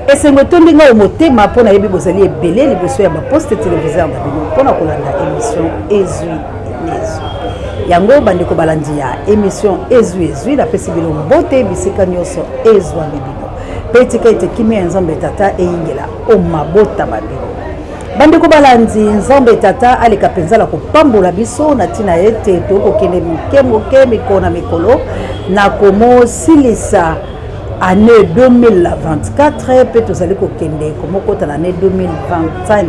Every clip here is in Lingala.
Et c'est le temps de motema pour na yebi bozali ebele liboso ya ba poste téléviseur na bino pour na kolanda émission ezui nezo. Yango bandeko balandi ya émission ezui la pesi bilo mbote bisika nyoso ezwa bibino. Petika ite kimi nzambe tata e ingela o mabota babino. Bandeko balandi nzambe tata aleka penza la kopambola biso na tina ete to kokende moke mikona mikolo na komo silisa année 2024 pe tozali kokende komo kota na année 2025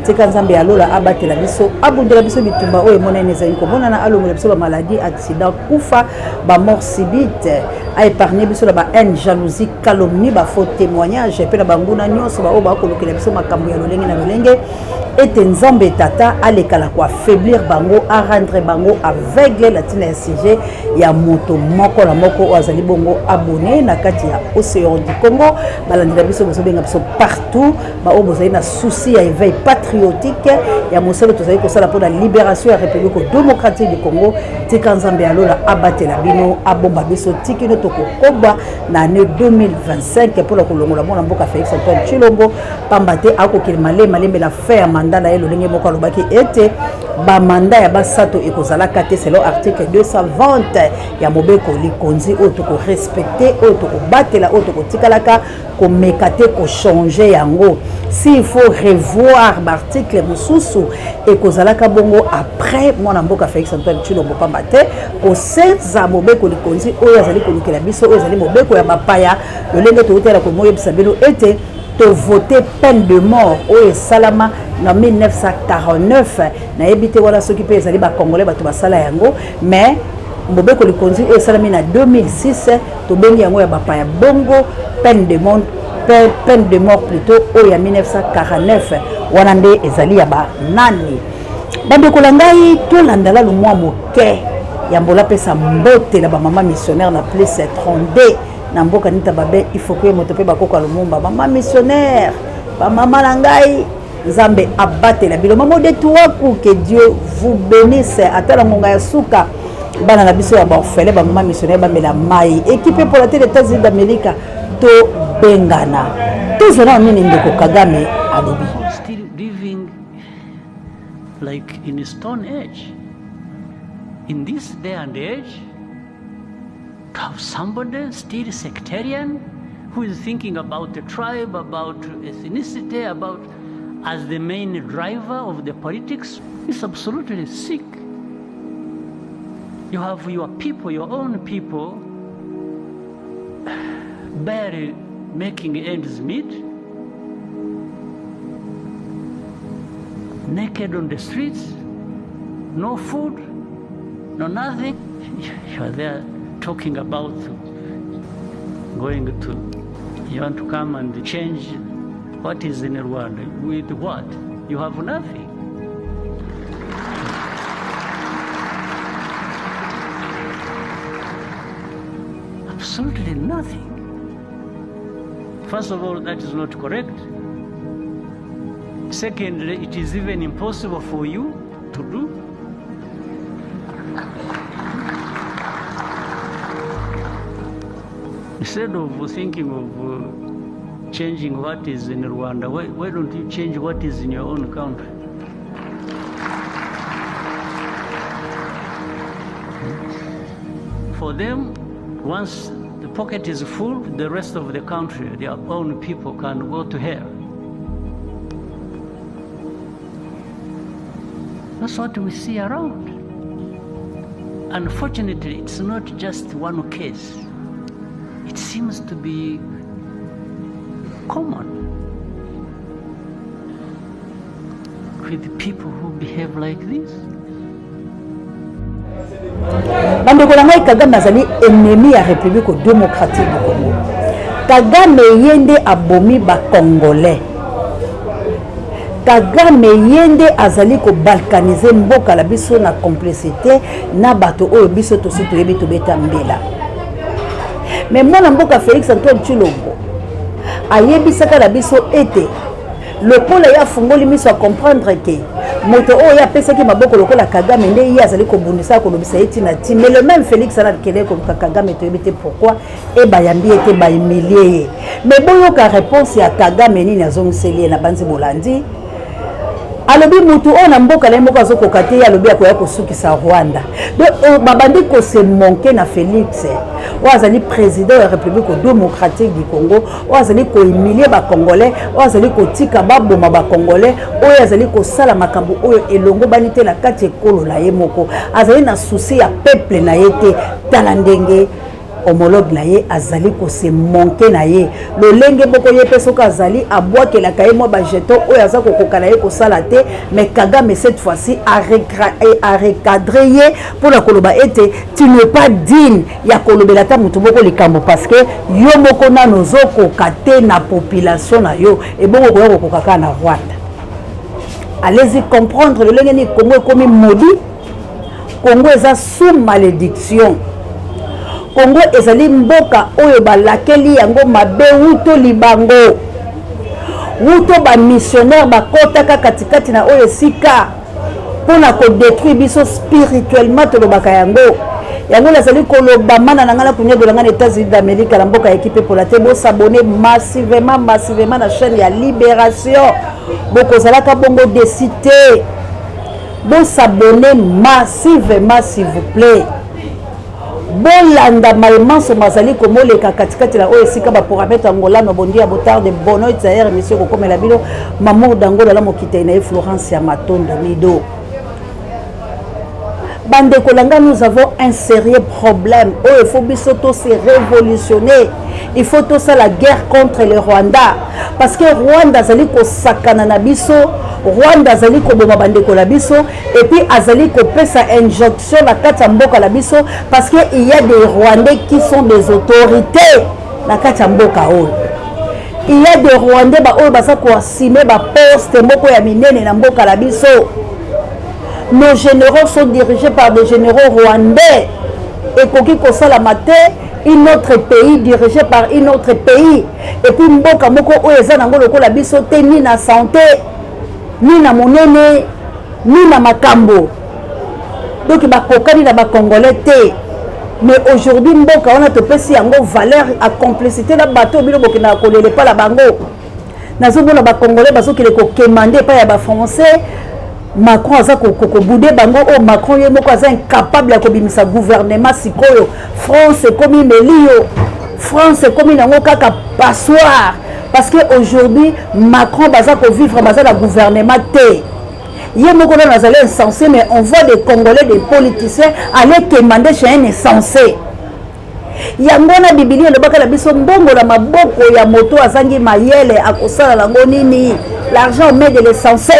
tika nzambe alola abatela biso abundela biso bitumba oyo monene ezali komona na alongola biso ba maladie accident kufa ba mort subite a épargner biso na ba haine jalousie calomnie ba faux témoignage pe na banguna nyonso ba oyo ba kolokela biso makambo ya lolenge na lolenge ete nzambe tata alekala ko affaiblir bango a rendre bango aveugle la tina ya sujet ya moto moko na moko azali bongo abonné na kati ya Océan du Congo balandira biso bozobenga biso partout ba o bozali na souci ya éveil patriotique ya moselo tozali kosala pour la libération ya République démocratique du Congo tika nzambe alola abatela bino abomba biso tikino tokokoba na année 2025 pour la kolongola mona mboka Félix Antoine Tshilombo pambate akokeli malembe la faire mandat na elolenge moko alobaki ete ba mandat ya basato ekozalaka te selon article 220 ya mobeko likonzi oyo toko respecter oyo toko batela oyo toko tikalaka ko mekate ko changer yango s'il faut revoir l'article mususu ekozalaka bongo après mwana mboka Félix Antoine Tshilombo pambate ko senza mobeko likonzi oyo azali kolukela biso oyo azali mobeko ya bapaya lolenge to utela ko moyebisa bino ete to voter peine de mort au salama en 1949 na ebité wala soki pe ezali ba congolais bato basala yango mais mobeko likonzi e salami na 2006 to bengi yango ya bapaya bongo peine de mort plutôt au ya 1949 wana nde ezali ya ba nani bandeko langai to landala lu mwa moke ya mbola pesa mbote la ba mama missionnaire na place 32 na mboka nita babe il faut que moto pe bakoko lumumba mama missionnaire ba mama langai nzambe abattre la bilo mama de toi que Dieu vous bénisse atala ngonga ya suka bana na biso ya ba orphelin ba mama missionnaire ba mela mai équipe pour la télé des États-Unis d'Amérique to bengana tous na nini ndeko Kagame alobi still living like in a stone age in this day and age. To have somebody still sectarian who is thinking about the tribe, about ethnicity, about as the main driver of the politics is absolutely sick. You have your people, your own people, barely making ends meet, naked on the streets, no food, no nothing. You are there talking about going to, you want to come and change what is in Rwanda with what? You have nothing. Absolutely nothing. First of all, that is not correct. Secondly, it is even impossible for you to do. Instead of thinking of changing what is in Rwanda, why don't you change what is in your own country? For them, once the pocket is full, the rest of the country, their own people can go to hell. That's what we see around. Unfortunately, it's not just one case. It seems to be common with people who behave like this. Bandeko langai Kagame azali ennemi ya République démocratique du Congo. Kagame yende abomi ba Congolais. Kagame yende azali ko balkaniser mboka la biso na complicité na bato oyo biso tosi toyebi tobeta mbela. Mais moi mboka Félix Antoine Tshilombo ayebisaka la biso ete le pôle ya fungoli miso à comprendre que moto oyo apesaki maboko lokola Kagame nde ye azali kobundisa kolobisa eti na ti mais le même Félix ala kele ko Kagame to yebite pourquoi e bayambi ete ba humilier mais boyoka réponse ya Kagame nini azongiseli na banzi bolandi alobi mutu ona mboka la mboka azokoka te alobi akoya kosukisa Rwanda donc babandi ko se manquer na Félix oazali président de la République démocratique du Congo oazali ko humilier ba congolais oazali ko tika baboma ba congolais oyo azali ko sala makambo oyo elongo banite na kati ekolo la ye moko azali na souci ya peuple na yete tala ndenge homologue na ye azali ko se manquer na ye lolenge boko ye pesoka azali abwakela kaye mo ba jeton oyo azako kokana ye ko sala te mais Kagame cette fois-ci a recadré ye pour la koloba ete tu n'es pas digne ya kolobela ta mutu boko likambo parce que yo moko na nozoko kate na population na yo et bongo ko kokaka na Rwanda. Allez-y comprendre le lenge ni Congo comme maudit. Congo est sous malédiction. Congo ezali mboka oyo balakeli yango mabe wuto libango wuto ba missionnaire bakotaka katikati na oyo sika pona ko détruire biso spirituellement to lobaka yango nazali koloba mana na ngala kunya dolanga na États-Unis d'Amérique la mboka équipe pour la tebo s'abonner massivement na chaîne ya Libération boko zalaka bongo de cité bon s'abonner massivement s'il vous plaît. Bolanda maimanso mazali komoleka katikati la oyo sika ba paramètre angola no bondia botard de bono itsaire monsieur kokomela bino maman dangola la mokite na Florence ya Matondo Mido. Bande kolanga nous avons un sérieux problème. Oh il faut biso to se révolutionner. Il faut tout ça la guerre contre le Rwanda parce que Rwanda zali ko sakana na biso Rwanda azali ko boma bandeko la biso et puis azali ko pesa injonction na kati ya mboka la biso parce que il y a des Rwandais qui sont des autorités na kati ya mboka oyo. Il y a des Rwandais ba oyo basa ko assumer ba poste moko ya minene na mboka la biso. Nos généraux sont dirigés par des généraux rwandais et koki ko sala maté un autre pays dirigé par un autre pays et puis mboka moko oyo eza nango lokola biso te ni na santé ni na monene ni na makambo donc bakokani na bakongolais te mais aujourd'hui mboka on a topesi yango valeur à complicité na bateau bino bokena kolele pa la bango nazomona bakongolais bazokile ko kemande pa ya ba français Macron aza ko bouder bango o Macron ye moko aza incapable ya kobimisa gouvernement sikoyo France comme melio France comme nango kaka passoire parce que aujourd'hui Macron baza ko vivre baza la gouvernement té ye moko na nazali insensé mais on voit des Congolais des politiciens aller demander chez un insensé yango na Biblia le baka la biso mbongo la maboko ya moto azangi mayele akosala lango nini l'argent met de l'essence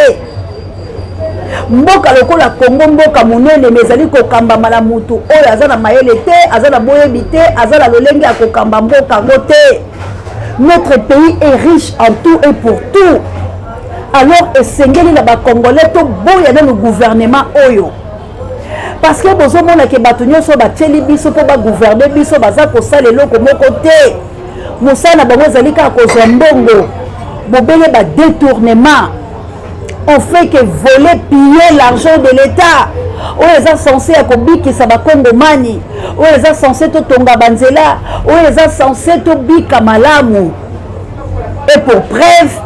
mboka lokola Congo mboka monene mezali ko kamba mala mutu oyo azana mayele te azana boyebi te azana lolenge akokamba mboka ngote. Notre pays est riche en tout et pour tout. Alors esengeli na ba congolais to boya na le gouvernement oyo parce que bozo mona ke bato nyonso batieli biso po ba gouverner biso baza ko sala eloko moko te mosala bango ezali kaka kozwa mbongo bobele ba détournement. On fait que voler, piller l'argent de l'État. On est censé à kobikisa ba Kongomani. On est censé to tonga banzela. On est censé to bika malamu. Et pour preuve,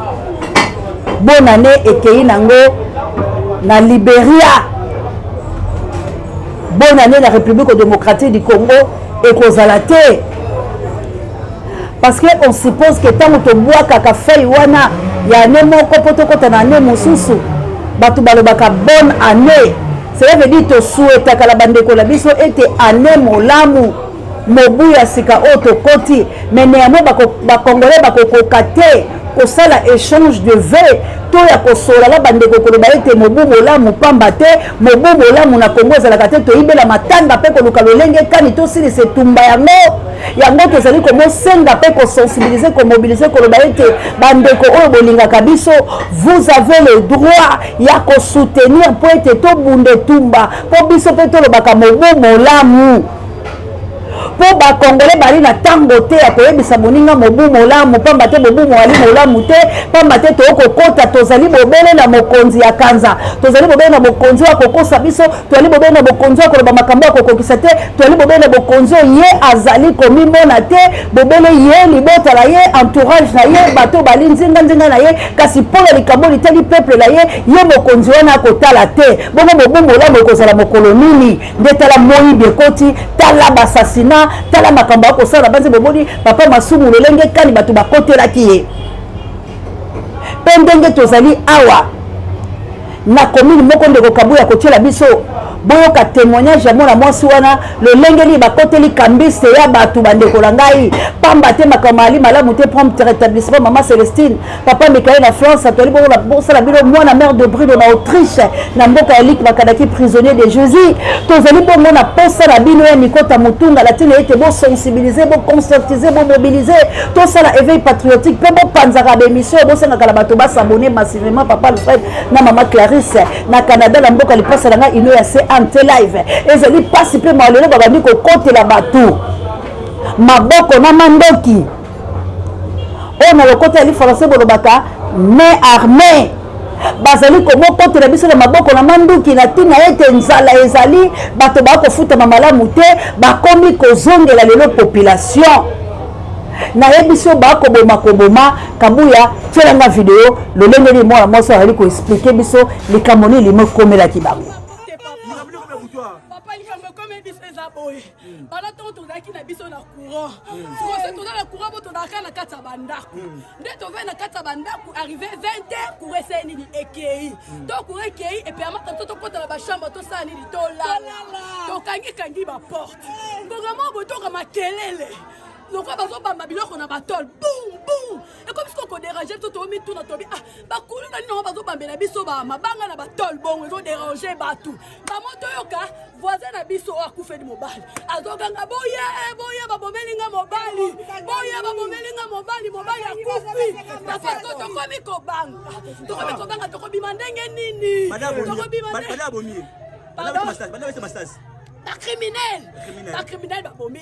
bonne année et Keinango na Libéria. Bonne année la République démocratique du Congo et Kozalate. Parce qu'on suppose que tant que tu bois kaka feuille wana ya nemo kopoto kota na nemo mususu batu balobaka bonne année ça veut dire to souhaita kala bandeko la biso ete année molamu mobu ya sika oto koti mais néanmoins ba congolais bakokoka te kosala échange de vœux to ya kosola la bandeko koloba ete mobu molamu pamba te mobu molamu na Congo ezalaka te toyibela matanga pe koluka lolenge kani to sili se tumba yango tozali komosenga pe kosensibiliser komobiliser koloba ete bandeko oyo bolingaka biso vous avez le droit ya kosoutenir po ete tobunde tumba po biso pe tolobaka mobu molamu po ba congolais bali na tango te ya koyebisa moninga mobu molamu pamba te mobu mwali molamu te pamba te tokokota tozali bobele na mokonzi ya kanza tozali bobele na mokonzi wa kokosa biso tozali bobele na mokonzi wa koloba makambo ya kokokisa te tozali bobele na mokonzi ye azali komimona te bobele ye libota la ye entourage na ye bato bali nzinga na ye kasi pona likambo litali peuple la ye mokonzi wana akotala te bongo mobu molamu ekozala mokolo nini nde tala moyibi ekoti tala basasina tala makambo akosala banze boboni papa masumu lolenge kani bato bakotelaki ye mpe ndenge tozali awa na komini moko ndeko kabuya kotiela biso boyoka témoignage ya mwana mwasi wana lolengeli bakoteli kambiste ya bato bandeko na ngai pamba te makambo ali malamu te prompt rétablissement mama Célestine papa Mikael na France atoli bongo na bosala bino mwana mère de Brino na Autriche na mboka ya Lik bakadaki prisonnier de Jésus tozali bongo na posa na bino ya Nikota Mutunga latine ete bo sensibiliser bo conscientiser bo mobiliser tosala éveil patriotique pe bo panzaka ba émission bo senga kala bato ba s'abonner massivement papa Alfred na mama Clarisse na Canada na mboka lipasa na ngai ino ya ante live ezali pasi pe malelo babandi kokotela bato maboko na mandoki ona lokota ali français bolobaka mais armée bazali komokotela biso na maboko na manduki na tina ete nzala ezali bato bakofuta mamalamu te bakomi kozongela lelo population na yebiso bakoboma koboma kabuya tielanga video lolengeli mwana mwasi ali ko expliquer biso likambo nini limokomela kibango papa likambo comme biso eza boye bana to tozalaki na biso na courant sikoyo toza na courant bo tozalaka na kati ya bandako nde tovai na kati ya bandako arrivé 20h courant ese nini ekei to courant ekei epe amata to tokota na bachambre tosala nini tolala tokangi baporte ngongamo boye toka makelele lokwa bazobamba biloko na batole boum boum ekomi siko kodérange to tomi tuna tobi bakulu na nino bazobambela biso mabanga na batole bongo ezodérange bato bamoto yoka voisin na biso akufeli mobali azoganga boye babomelinga mobali mobali akufi nafato tokomi kobanga tokobima ndenge nini criminel babomi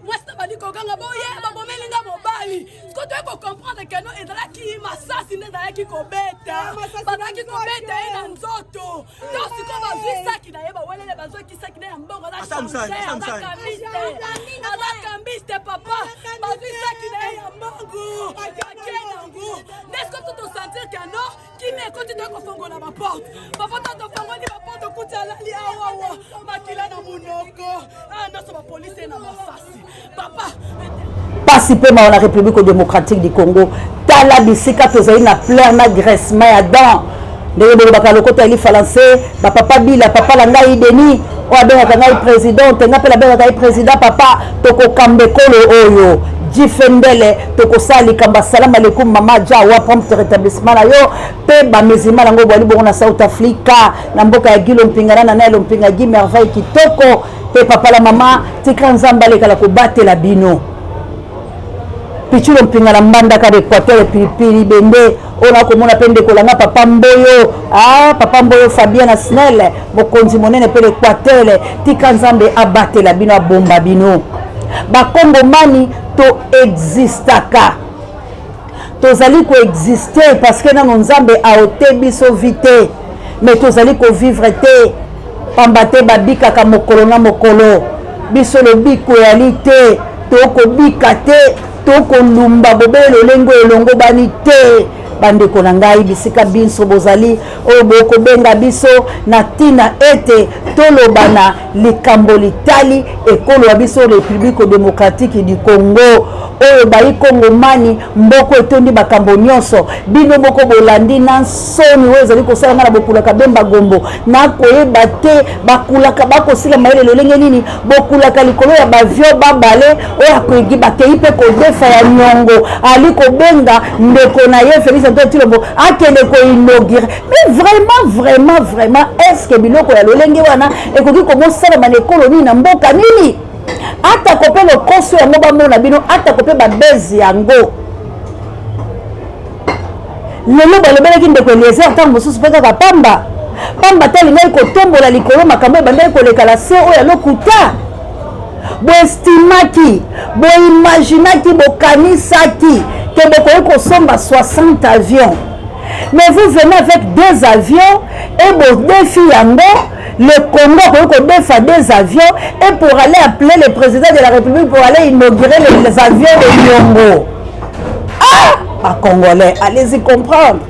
mwasi na bali kokanga boye babomelinga mobali siko toye kocomprendre ke no ezalaki masasi nde ezalaki kobeta bazalaki kobeta ye na nzoto to siko bazwi saki na ye bawelele bazwaki saki na ya mbongo azakambiste papa bazwi saki na ye ya mbongo ake nango nde siko to tosentir ke no kimi ekoti toye kofongola baporte bafota tofongoli baporte okuti alali awawa makila na monoko nyonso bapolisi na mafasi papa pasi pe ma na République démocratique du Congo tala bisika tozali na plein na Grèce ma ya dan ndenge bolobaka lokota eli français papa bila papa la ngai Denis o abengaka ngai présidente nga pe la bengaka ngai président papa tokokambe kolo oyo jifendele tokosali kamba salam alaikum mama jawa prompt rétablissement na yo pe ba mezima nango bwali bongo na South Africa na mboka ya Gilo mpingana na naelo mpinga gi merveille kitoko pe papa la mama tika nzamba lekala kobatela bino pichulo mpinga na mbanda ka Equateur pilipili bende ona komona pende kolanga papa mboyo Fabien Snell mokonzi monene pe Equateur tika nzambe abatela bino abomba bino bakongo mani to existaka tozali ko exister parce que nano nzambe aote biso vite mais tozali ko vivre te pambate babikaka mokolo na mokolo biso lobiko yali te tokobika te tokolumba bobele lolengo elongo bani te bandeko na ngai bisika binso bozali oyo bokobenga biso na tina ete tolobana likambo litali ekolo ya biso République démocratique du Congo oyo bayi kongomani mboko etondi bakambo nyonso bino boko bolandi na nsoni oyo ezali kosala nga na bokulaka bemba gombo na koyeba te bakulaka bakosila mayele lolenge nini bokulaka likolo ya bavio babale oyo akoyegi bakei mpe kodefa ya nyongo ali kobenga ndeko na ye Félix Antoine Tshilombo akende koinaugurer mais vraiment est-ce que biloko ya lolenge wana ekoki komosalama na ekolo nini na mboka nini ata kope lokoso yango bamona bino ata kope babezi yango lelo balobelaki ndeko Eliezer ntango mosusu mpe kaka pamba te alingai kotombola likolo makambo ebandaki kolekala se oyo alokuta boestimaki, boimaginaki, bokanisaki que bokoki kosomba 60 avions. Mais vous venez avec 2 avions et vous défiez yango. Le Congo peut défier des avions et pour aller appeler le président de la République pour aller inaugurer les avions de Nyongo. Ah, Congolais, allez-y comprendre.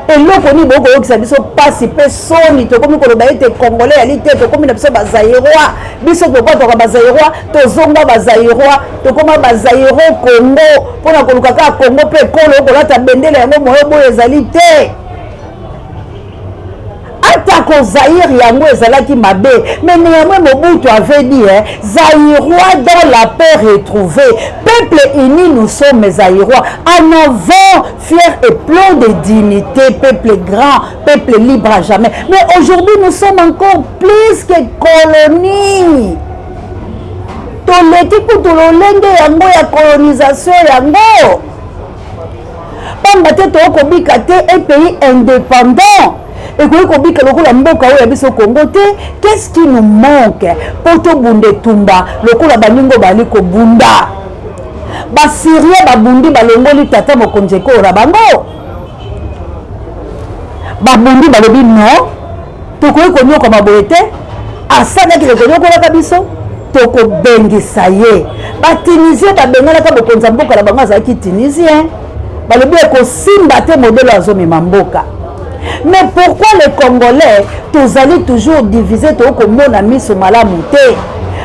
Et là, on dit que ça biso passe pe soni to comme ko ba ete Congolaisalité to comme na biso ba Zaïrois biso to ko ba Zaïrois to zonga ba Zaïrois to comme ba Zaïro Congo pour na ko lukaka Congo pe kolo ko lata bendele yango moyo boye ezalité. Atako Zaïre yango ezalaki mabe mais néanmoins Mobutu avait dit Zaïrois dans la paix retrouvée, peuple uni nous sommes Zaïrois, en avant fiers et pleins de dignité, peuple grand, peuple libre à jamais. Mais aujourd'hui nous sommes encore plus que colonie. Toleki kutulolenge yango ya colonisation yango pamba te tokobika te un pays indépendant. Et qu'est-ce qui nous manque pour tout bunde tumba le coup la baningo baliko bunda ba Syria ba bundi balongoli tata mokonje ko rabango ba bundi balobi non to ko ko nyoko maboete asana ki le ko nyoko la kabiso to ko bengisa ye ba Tunisien ba bengala ka bokonza mboka la bango za ki Tunisien balobi ko simba te modèle azomi mamboka. Mais pourquoi les Congolais, tous allez toujours diviser tout comme mon ami sur malamouté?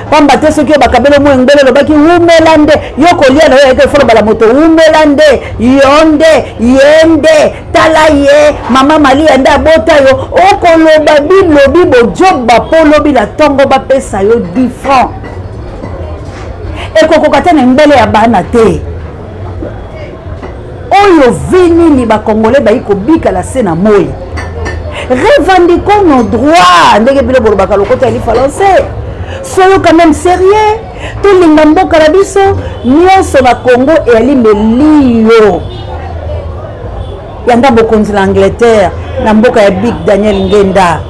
Pambate ceux qui ont bakabelo mouengele le baki umelande yoko lia na yeke folo bala moto umelande yonde yende talaye mama mali anda bota yo oko loba bi lobi bo job ba polo bi la tongo ba pesa yo 10 francs. Et koko katene mbele ya bana te. Oyo vini ni ba Congolais ba iko bika la sena moyi. Revendiquons nos droits. Ndenge bile bolobaka lokota eli français. Soyons quand même sérieux. Tout l'ingambo karabiso nyonso na Congo et ali melio. Yanda bokonzi l'Angleterre, na mboka ya Big Daniel Ngenda.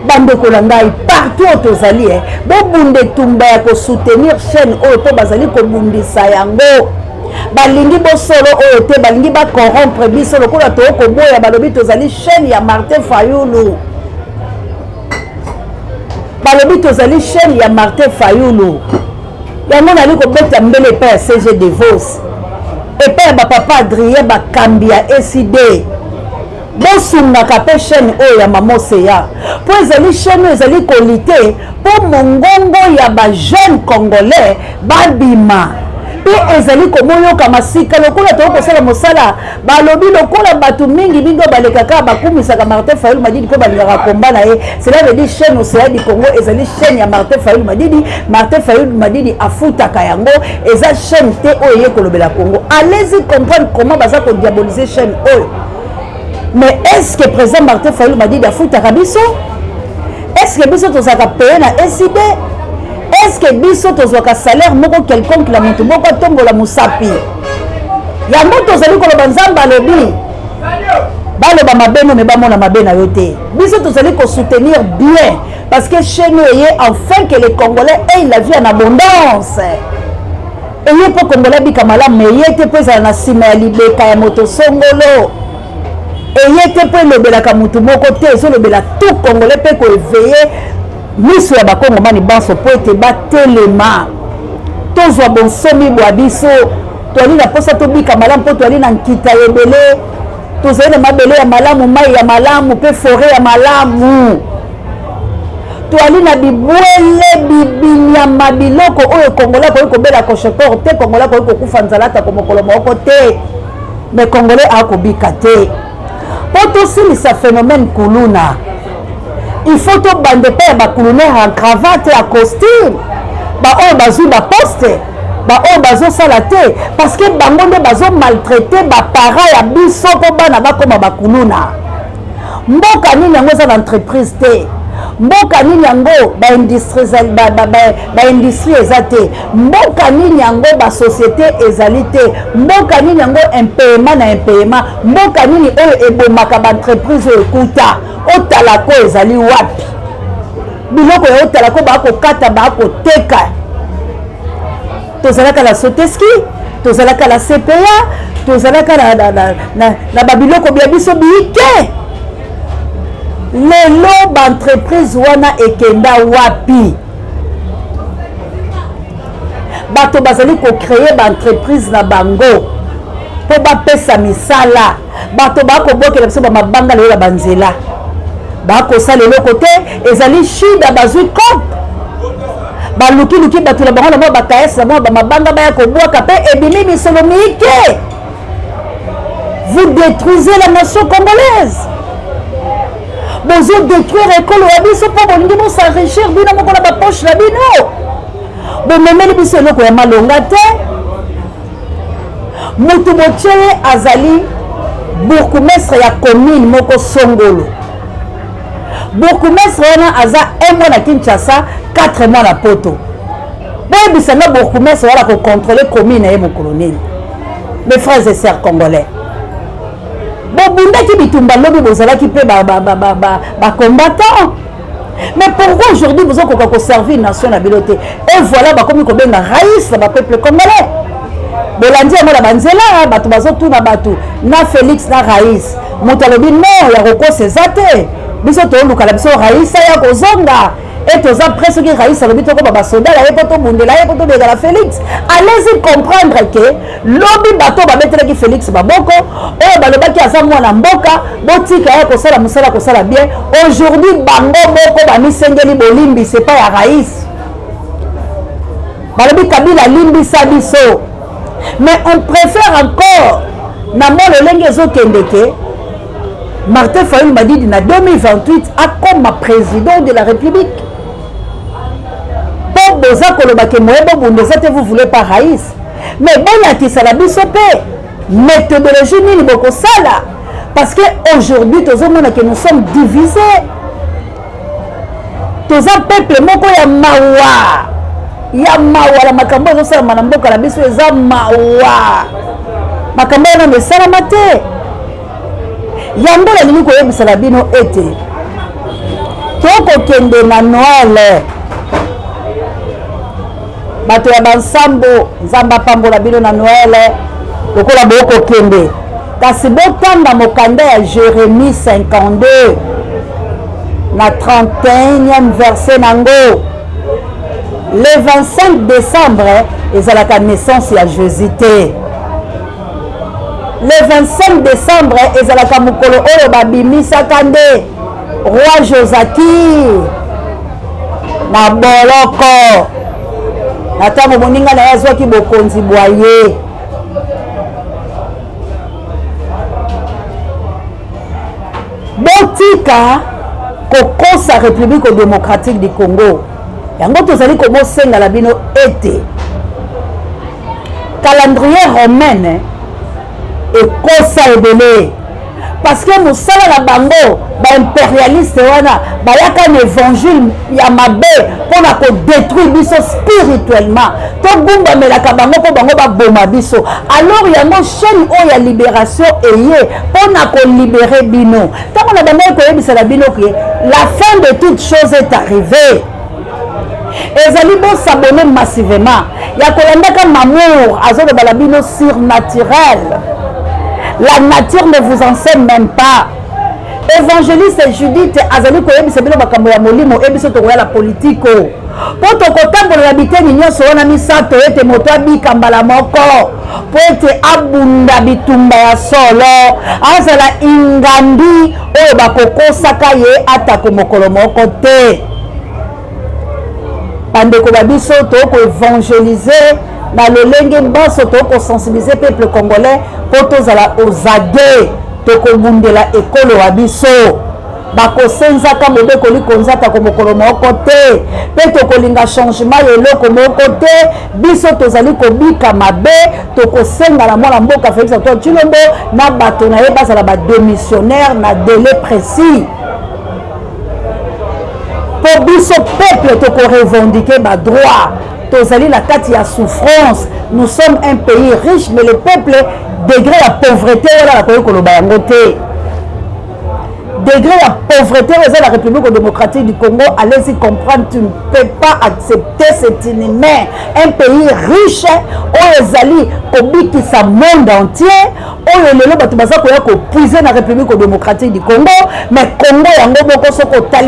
Bande kolangai partout tozali bo bunde tumba ya ko soutenir chaîne oyo to bazali ko bundisa yango. Balingi bosolo oyo te balingi ba corrompre biso lokola to ko boya balobi tozali chaîne ya Martin Fayulu. Balobi tozali chaîne ya Martin Fayulu. Yango nali ko beta mbele pa CG de Vos. Et pa ba papa Adrien ba Kambia SID. Bosunga ka chaîne oyo ya Mamo Seya. Po ezali chaîne ezali qualité po mongongo ya ba jeune congolais babima. Et ezali komoyo kama sika lokola to ko sala mosala balobi lokola batu mingi bingo balekaka bakumisa ka Martin Fayulu Madidi ko balingaka komba na ye. Cela veut dire chaîne Océan du Congo ezali chaîne ya Martin Fayulu Madidi. Martin Fayulu Madidi afuta kayango eza chaîne te oye kolobela Congo. Allez-y comprendre comment baza ko diaboliser chaîne oyo. Mais est-ce que président Martin Fayulu Madidi afuta kabiso? Est-ce que biso tozaka payer na SID? Est-ce que biso tozwaka salaire moko quelconque la mutu moko tombola musapi ya moto zali koloba nzamba alobi baloba mabeno me bamona mabena yo te biso tozali ko soutenir bien parce que chez nous enfin que les Congolais aient la vie en abondance et pour Congolais bikamala mais yete po za na sima ya libeka ya moto songolo et yete po lobelaka mutu moko te so lobela tout Congolais pe ko éveiller miso ya bakongo mani banso po ete batelema tozwa bonsomi bwa biso toali na posa tobika malamu po toali na nkita ebele tozali na mabele ya malamu mai ya malamu pe forêt ya malamu toali na bibwele bibinyama biloko oyo Congolais koyi kobela koshepor te Congolais koyi kokufa nzalata ko mokolo moko te mais Congolais akobika te po tosilisa phénomène kuluna. Il faut que bande père ba colonel en cravate et en costume ba o bazu ba poste ba o bazo salate parce que bangonde bazo maltraiter ba para ya biso ko bana ba koma ba kuluna mboka nini yango za entreprise te mboka nini yango ba industrie ba industrie ezate mboka nini yango ba société ezalité mboka nini yango impayement na impayement mboka nini oyo ebomaka ba entreprise ekuta otalako ezali wapi biloko ya otala ko bakokata bakoteka tozalaka la Soteski tozalaka la CPA tozalaka na babiloko bya biso bike lelo baentreprise wana ekenda wapi bato bazali kocreye baentreprise na bango mpo bapesa misala bato bakobokela biso bamabanga lelo na banzela bakosala eloko te ezali shida bazwi compe balukiluki bato na bango na mwa bakaesi na mwa bamabanga baya kobwaka mpe ebimi misolo mike. Vous détruisez la nation congolaise. Vous détruire école ya biso mpo bolingi bos'enrichir bino moko na bapoche na bino bomemeli biso eloko ya malonga te. Mutu botyeye azali bourgmestre ya commune moko Songolo. Bourgmestre wana aza 1 mois na Kinshasa 4 mois na Poto. Boyebisanga bourgmestre wana kocontrôler commune ye mokoloneli. Mes frères et sœurs congolais, bobundaki bitumba lobi bozalaki mpe bacombattant. Mais pourquoi aujourd'hui vous avez servir une nation na biloté? Et voilà bakomi kobenga raïs na peuple congolais. Bolandi ya mona banzela bato bazotuna bato na Félix na raïs. Moto alobi non ya roko sezate. Biso toluka la biso raïs ya kozonga. Et tous après ce qui raïs alobi toko ba soda la yepoto bundela yepoto bega la Félix. Allez-y comprendre que lobi bato ba mettre ki Félix baboko o balobaki asa mwana mboka botika ya kosala musala kosala bien. Aujourd'hui bango boko ba misengeli bolimbi c'est pas ya raïs. Balobi Kabila limbi sa biso. Mais on préfère encore na mo le lenge ezokendeke Martin Fayulu m'a dit en 2028 comme président de la République. Bon, vous voulez pas Raïs. Mais bon, qui ça la bisopé. Méthodologie ni beaucoup ça là. Parce que aujourd'hui, tous que nous sommes divisés. Tous un peuple moko ya mawa. Ya mawa la makambo zo sala manamboka la biso eza mawa. Makambo na mesala mate. Yango la nini koyebisa la bino ete toko kende na Noël bato ya bansambo nzamba pambola bino na Noël lokola boko kende kasi botanga mokanda ya Jérémie 52 na 31e verset nango le 25 décembre ezalaka naissance ya Jésus te. Le 25 décembre, ezalaka mukolo oyo babimisaka nde roi Josaki na boloko na ntango moninga na ye azwaki bokonzi bwa ye. Botika kokosa République démocratique du Congo yango tozali kobosenga la bino ete calendrier romaine et kosa ebele parce que musala na bango ba impérialiste wana bayaka na évangile ya mabe pona ko détruire biso spirituellement to gumba melaka bango po bango ba boma biso alors yango chaîne o ya libération eye pona ko libérer bino tango na bango ko yebisa la bino que la fin de toute chose est arrivée. Ezali bon s'abonner massivement ya kolandaka mamour azo ba la bino surnaturel. La nature ne vous enseigne même pas. Évangéliste Judith azali koyebisa bino makambo ya molimo ebiso tokoya la politiko po tokotambola na biteni nyonso wana misato ete moto abika mbala moko po ete abunda bitumba ya solo azala ingandi oyo bakokosaka ye atako mokolo moko te. Bandeko babiso toko évangéliser na lolenge baso toko sensibiliser peuple congolais po tozala ozage toko bundela ekolo wa biso bakosenzaka mobeko likonzata ko mokolo moko te pe tokolinga changement eloko moko te biso tozali kobika mabe tokosenga na mwana mboka Félix Antoine Tshilombo na bato na ye bazala ba démissionnaire na délai précis. Pour biso peuple toko revendiquer ba droit tozali la kati ya souffrance. Nous sommes un pays riche mais le peuple degré la pauvreté wala la koyo koloba yango te. degré de pauvreté dans la République démocratique du Congo, allez-y comprendre, tu ne peux pas accepter cet inhumain. Un pays riche, où les alliés qui sa monde entier, où les gens qui puiser dans la République démocratique du Congo, mais Congo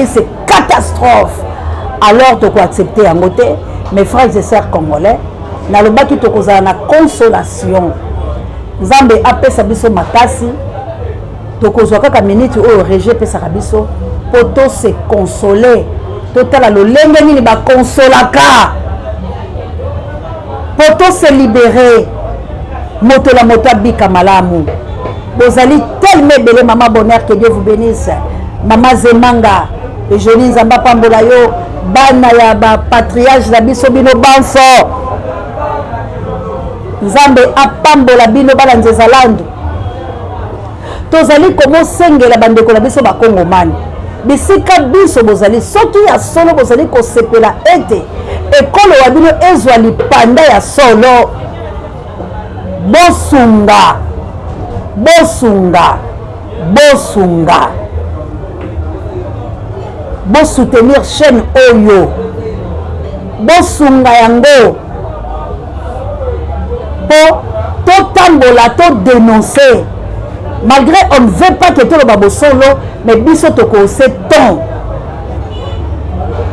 c'est catastrophe. Alors tu peux accepter en côté, mes frères et sœurs congolais, dans le bas qui te cause la consolation. Nzambe apesa biso makasi tokozwa kaka minute oyo régé pesa biso poto se consoler totala lolenge nini ba consolaka poto se libérer moto la moto abika malamu bozali tellement belé maman bonheur que Dieu vous bénisse maman Zemanga et Jolie Nzamba pambola yo bana ya ba patriarche na biso bino banso Nzambe apambola bino bala nzezalandu tozali komosengela bandeko na biso bakongomani bisika biso bozali soki ya solo bozali kosepela ete ekolo wa bino ezwa lipanda ya solo bosunga bosunga bosunga bosoutenir chaîne oyo bosunga yango pour totambola to dénoncer malgré on ne veut pas que tout le babo solo mais biso toko se ton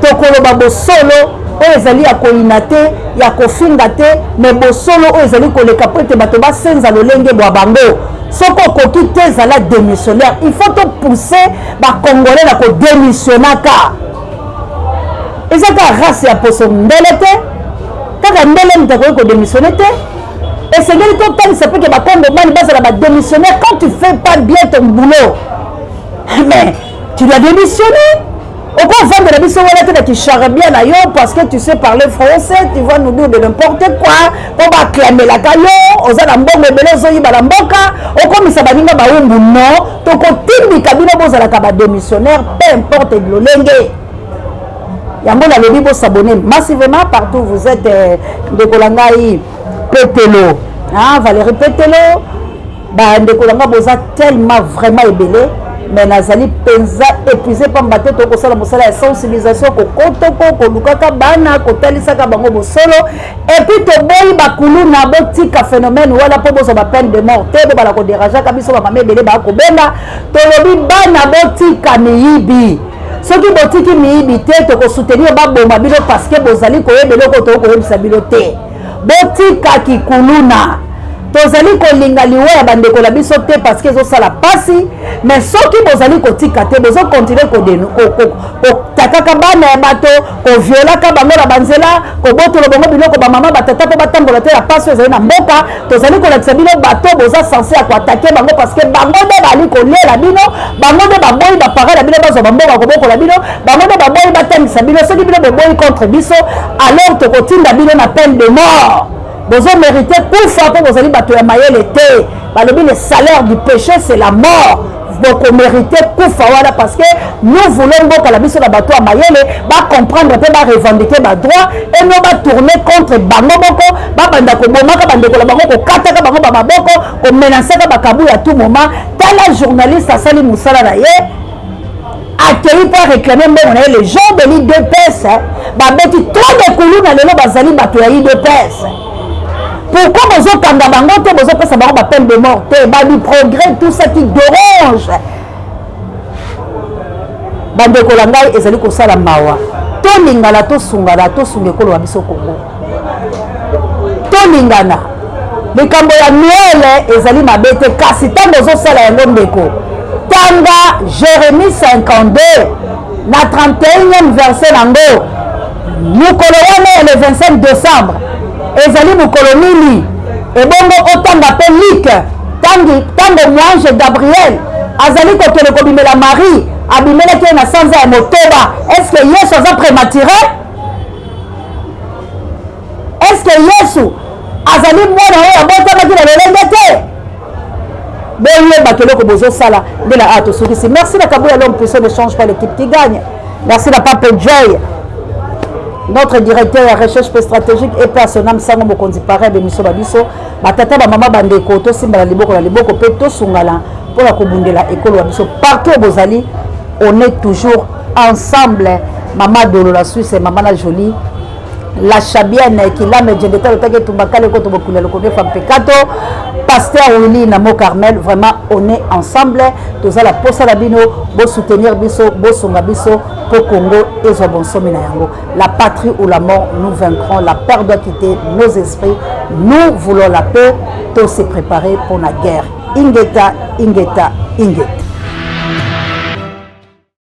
toko le babo solo o ezali ya koinate ya kofinga te mais bo solo o ezali koleka pote bato ba senza lolenge bwa bango soko koki te zala démissionnaire il faut to pousser ba congolais na ko démissionnaka ezaka race ya poso ndele te kaka ndele mutako ko démissionner te. Et c'est que tout le temps, c'est que les démissionnaire quand tu ne fais pas bien ton boulot. Mais tu dois démissionner. Au contraire de la mission, tu charres bien d'ailleurs parce que tu sais parler français, tu vas nous dire de n'importe quoi. On va clamer la caillou, on va l'ambon, on va l'amboka. Au comme ça va venir à non, ton côté, tu as démissionnaire, peu importe le lengue. Yambo la lobby pour s'abonner massivement partout où vous êtes de Kolangaï. Pételo, hein, Valérie Pételo, bah, Ndekolanga boza tellement vraiment ébélé, mais Nazali penza épuisé par ma tête au sala mosala la sensibilisation ko kotoko ko lukaka bana ko talisaka bango bosolo et puis to boyi bakulu na botika phénomène wala po bozo ba peine de mort te bo bala ko déranger ka biso ba mama ébélé ba ko benda to lobi bana botika miyibi soki botiki miyibi te to ko soutenir ba bomba bino parce que bozali ko yebelo ko to ko yebisa bino te botika kikuluna tozali kolinga liwa ya bandeko la biso te parce que ezosala pasi mais soki bozali kotika te bozo continuer kotakaka bana ya bato koviolaka bango na banzela kobotola bango biloko bamama batata mpo batambola te ya pasi ezali na mboka tozali kolakisa bino bato boza sanse ya koatake bango parce que bango nde bali kolela bino bango nde baboyi bapare na bino bazwa bamboka kobokola bino bango nde baboyi batangisa bino soki bino boboyi contre biso alors tokotinda bino na peine de mort. Vous méritez pour faire que vous allez battre la maille l'été. Le salaire du péché, c'est la mort. Vous méritez pour faire parce que nous voulons que la mission de la bateau à Mayele va comprendre, va revendiquer nos droits et nous va tourner contre Bangoboko, Babandako Bomaka, Bandeko Bango, Kataka Bango Babako, qu'on menaçait Bakabu à tout moment. Tant la journaliste à Sali Moussala accueilli pour réclamer les gens de l'IDPS. Babeti trop de coulous dans le nom Bazali Bateau à l'IDPS. Pourquoi vous avez un bango, vous avez une peine de mort, du progrès, tout ça qui dérange. Bande Kolangai ezali kosala mawa. Tolingana to sungala to sungekolo wa biso Congo. Tolingana. Likambo ya Noël ezali mabete kasi tango zo sala yango ndeko. Tanga Jérémie 52 na 31e verset nango. Mukolo wana le 25 décembre. Ezali mukolo nini et bongo otanga pe lik tango mwange Gabriel azali kokele kobimela Marie abimela ke na sanza ya motoba est-ce que Yesu aza prématuré est-ce que Yesu azali mwana oyo abotama ki na lelenge te boyeba keloko bozosala nde na ato sukisi. Merci la Kabuya l'homme puissant ne change pas l'équipe qui gagne. Merci la Pape Joy, notre directeur de recherche stratégique et personnel sango mokonzi pareil de miso babiso batata ba mama bandeko to simba la liboko pe to sungala pour la kobundela école wa biso partout bozali on est toujours ensemble. Maman Dolo la Suisse et Maman la Jolie la Chabienne qui l'a me djendeta le tage tumbakale ko to bokule le connaît femme pekato pasteur Willy Namo Carmel vraiment on est ensemble tous à la posa la bino bo soutenir biso bo songa biso pour Congo et zo bon somi na yango la patrie ou la mort nous vaincrons la peur doit quitter nos esprits nous voulons la paix tous se préparer pour la guerre ingeta ingeta ingeta